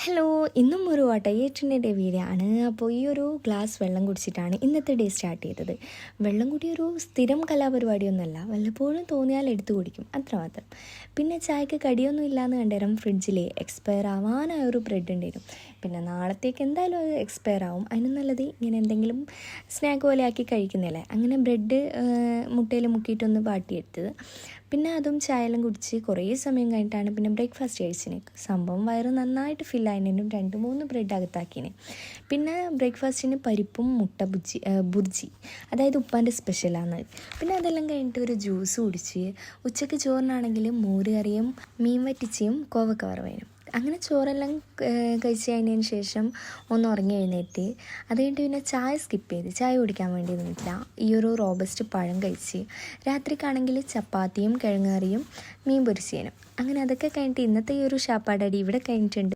Hello, ഇന്നും ഒരു വട്ടയേറ്റിൻ്റെ video ആണ്. അപ്പോൾ ഈ ഒരു ഗ്ലാസ് വെള്ളം കുടിച്ചിട്ടാണ് ഇന്നത്തെ ഡേ സ്റ്റാർട്ട് ചെയ്തത്. വെള്ളം കൂടി ഒരു സ്ഥിരം കലാപരിപാടിയൊന്നുമല്ല, വല്ലപ്പോഴും തോന്നിയാൽ എടുത്തു കുടിക്കും, അത്രമാത്രം. പിന്നെ ചായക്ക് കടിയൊന്നും ഇല്ലയെന്ന് കണ്ടേരം ഫ്രിഡ്ജിൽ എക്സ്പയർ ആവാനായ ഒരു ബ്രെഡ് ഉണ്ടായിരുന്നു. പിന്നെ നാളത്തേക്ക് എന്തായാലും അത് എക്സ്പയർ ആവും, അതിന് നല്ലത് ഇങ്ങനെ എന്തെങ്കിലും സ്നാക്ക് പോലെ ആക്കി കഴിക്കുന്നില്ലേ. അങ്ങനെ ബ്രെഡ് മുട്ടയിൽ മുക്കിയിട്ടൊന്ന് വാട്ടിയെടുത്തത്. പിന്നെ അതും ചായയെല്ലാം കുടിച്ച് കുറേ സമയം കഴിഞ്ഞിട്ടാണ് പിന്നെ ബ്രേക്ക്ഫാസ്റ്റ് കഴിച്ചിന്. സംഭവം വയറ് നന്നായിട്ട് ഫില്ലായതിനും 2-3 ബ്രെഡ് അകത്താക്കിന്. പിന്നെ ബ്രേക്ക്ഫാസ്റ്റിന് പരിപ്പും മുട്ട ബുർജി, അതായത് ഉപ്പാൻ്റെ സ്പെഷ്യലാണ്. പിന്നെ അതെല്ലാം കഴിഞ്ഞിട്ട് ഒരു ജ്യൂസ് കുടിച്ച് ഉച്ചയ്ക്ക് ചോറിനാണെങ്കിൽ മോര് കറിയും മീൻ വറ്റിച്ചയും കോവക്ക വറവേനും. അങ്ങനെ ചോറെല്ലാം കഴിച്ച് കഴിഞ്ഞതിന് ശേഷം ഒന്ന് ഉറങ്ങി എഴുന്നേറ്റ് അത് കഴിഞ്ഞിട്ട് പിന്നെ ചായ സ്കിപ്പ് ചെയ്ത് ചായ കുടിക്കാൻ വേണ്ടി നിന്നിട്ടില്ല. ഈ ഒരു റോബസ്റ്റ് പഴം കഴിച്ച് രാത്രിക്കാണെങ്കിൽ ചപ്പാത്തിയും കിഴങ്ങ് കറിയും മീൻ പൊരിച്ചേനും. അങ്ങനെ അതൊക്കെ കഴിഞ്ഞിട്ട് ഇന്നത്തെ ഈ ഒരു ഷാപ്പാടടി ഇവിടെ കഴിഞ്ഞിട്ടുണ്ട്.